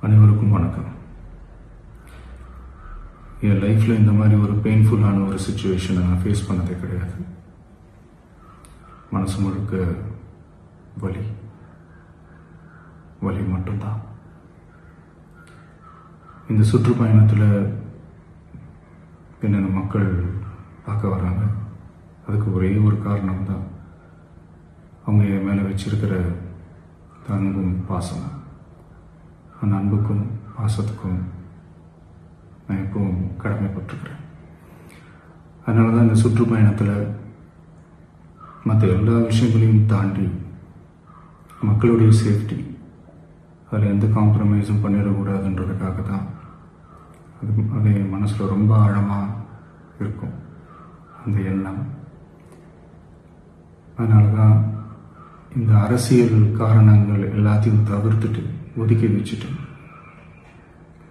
அனைவருக்கும் வணக்கம். என் லைஃப்பில் இந்த மாதிரி ஒரு பெயின்ஃபுல்லான ஒரு சுச்சுவேஷனை நான் ஃபேஸ் பண்ணதே கிடையாது. மனசு முழுக்க வலி வலி மட்டும்தான். இந்த சுற்றுப்பயணத்தில் என்னென்ன மக்கள் பார்க்க வராங்க, அதுக்கு ஒரே ஒரு காரணம் தான், அவங்க என் மேலே வச்சிருக்கிற அன்பும் பாசம். அந்த அன்புக்கும் பாசத்துக்கும் நான் எப்பவும் கடமைப்பட்டிருக்கிறேன். அதனால தான் இந்த சுற்றுப்பயணத்தில் மற்ற எல்லா விஷயங்களையும் தாண்டி மக்களுடைய சேஃப்டி, அதில் எந்த காம்ப்ரமைஸும் பண்ணிடக்கூடாதுன்றதுக்காக தான் அது என் மனசில் ரொம்ப ஆழமாக இருக்கும் அந்த எண்ணம். அதனால தான் இந்த அரசியல் காரணங்கள் எல்லாத்தையும் தவிர்த்துட்டு ஒதுக்கி வச்சுட்டு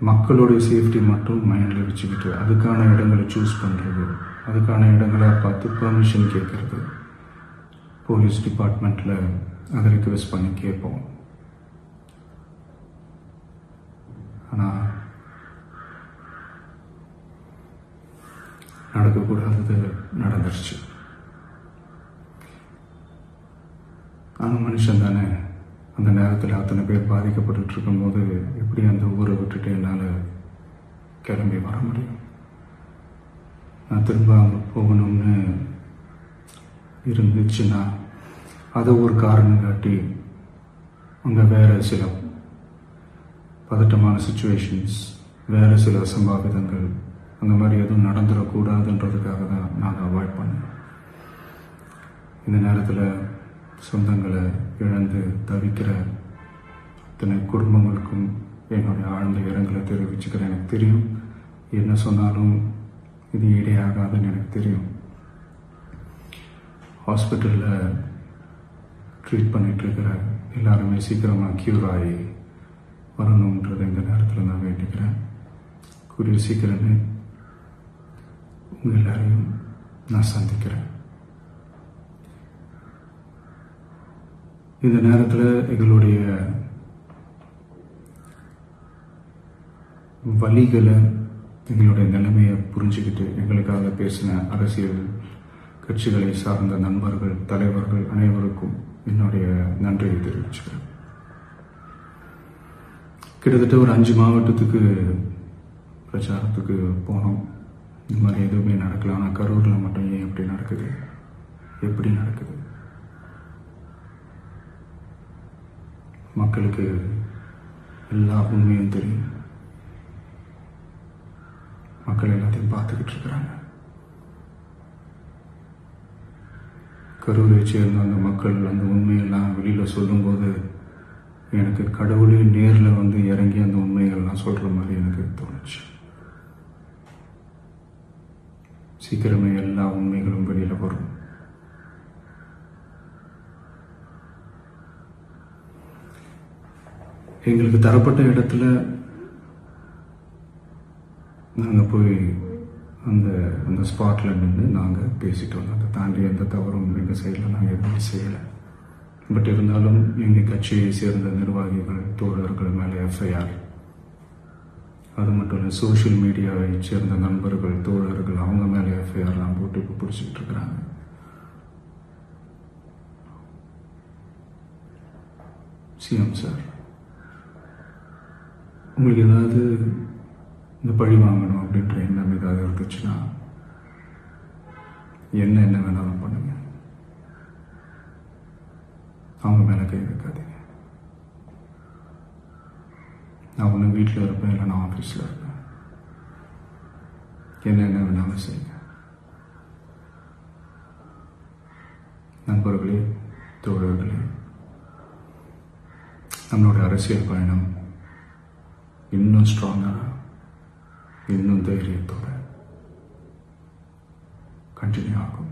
மக்களுடைய சேஃப்டி மட்டும் மைண்டில் வச்சுக்கிட்டு அதுக்கான இடங்களை சூஸ் பண்ணுறது, அதுக்கான இடங்களை பார்த்து பெர்மிஷன் கேட்கறது, போலீஸ் டிபார்ட்மெண்ட்டில் அதை ரிக்வெஸ்ட் பண்ணி கேட்போம். ஆனால் நடக்கக்கூடாதது நடந்துருச்சு. நானும் மனுஷன் தானே. அந்த நேரத்தில் அத்தனை பேர் பாதிக்கப்பட்டு இருக்கும்போது எப்படி அந்த ஊரை விட்டுட்டு என்னால் கிளம்பி வர முடியும்? நான் திரும்ப அங்கே போகணும்னு இருந்துச்சுன்னா அதை ஒரு காரணம் காட்டி அங்கே வேறு சில பதட்டமான சுச்சுவேஷன்ஸ், வேறு சில அசம்பாவிதங்கள் அந்த மாதிரி எதுவும் நடந்துடக்கூடாதுன்றதுக்காக தான் நான் அவாய்ட் பண்ணேன். இந்த நேரத்தில் சொந்தங்களை இழந்து தவிக்கிற அத்தனை குடும்பங்களுக்கும் என்னுடைய ஆழ்ந்த இரங்கலை தெரிவிச்சுக்கிறேன். எனக்கு தெரியும், என்ன சொன்னாலும் இது ஈடையாகாதுன்னு எனக்கு தெரியும். ஹாஸ்பிட்டலில் ட்ரீட் பண்ணிட்டு இருக்கிற எல்லாருமே சீக்கிரமாக க்யூர் ஆகி வரணுன்றதை இந்த நேரத்தில் நான் வேண்டிக்கிறேன். கூடிய சீக்கிரமே உங்கள் எல்லாரையும் நான் சந்திக்கிறேன். இந்த நேரத்தில் எங்களுடைய வலிகளை, எங்களுடைய நிலைமையை புரிஞ்சுக்கிட்டு எங்களுக்காக பேசின அரசியல் கட்சிகளை சார்ந்த நண்பர்கள், தலைவர்கள் அனைவருக்கும் என்னுடைய நன்றியை தெரிவிச்சுக்கிறேன். கிட்டத்தட்ட ஒரு 5 மாவட்டத்துக்கு பிரச்சாரத்துக்கு போனோம். இந்த மாதிரி எதுவுமே நடக்கல. ஆனால் கரூரில் மட்டும் ஏன் எப்படி நடக்குது, எப்படி நடக்குது? மக்களுக்கு எல்லா உண்மையும் தெரியும். மக்கள் எல்லாத்தையும் பார்த்துக்கிட்டு இருக்கிறாங்க. கரூரை சேர்ந்த அந்த மக்கள் அந்த உண்மையெல்லாம் வெளியில் சொல்லும்போது எனக்கு கடவுளே நேரில் வந்து இறங்கி அந்த உண்மைகள்லாம் சொல்கிற மாதிரி எனக்கு தோணுச்சு. சீக்கிரமே எல்லா உண்மைகளும் வெளியில் வரும். எங்களுக்கு தரப்பட்ட இடத்துல நாங்கள் போய் அந்த ஸ்பாட்டில் நின்று நாங்கள் பேசிட்டு வந்தோம். அதை தாண்டி எந்த தவறும் எங்கள் சைடில் நாங்கள் எதுவும் செய்யலை. பட் இருந்தாலும் எங்கள் கட்சியை சேர்ந்த நிர்வாகிகள், தோழர்கள் மேலே எஃப்ஐஆர், அது மட்டும் இல்லை சோஷியல் மீடியாவை சேர்ந்த நண்பர்கள், தோழர்கள் அவங்க மேலே எஃப்ஐஆர்லாம் போட்டு இப்போ பிடிச்சிக்கிட்டு இருக்கிறாங்க. சிஎம் சார், உங்களுக்கு ஏதாவது இந்த பழி வாங்கணும் அப்படின்ற எண்ணம் ஏதாவது இருந்துச்சுன்னா என்ன வேணாலும் பண்ணுங்க. அவங்க மேலே கை வைக்காதீங்க. நான் ஒன்று வீட்டில் இருப்பேன், இல்லை நான் ஆஃபீஸில் இருப்பேன். என்ன வேணாலும் செய்யுங்க. நண்பர்களே, தோழர்களே, நம்மளோட அரசியல் பயணம் இன்னும் ஸ்ட்ராங்காக, இன்னும் தைரியத்தோட கண்டினியூ ஆகும்.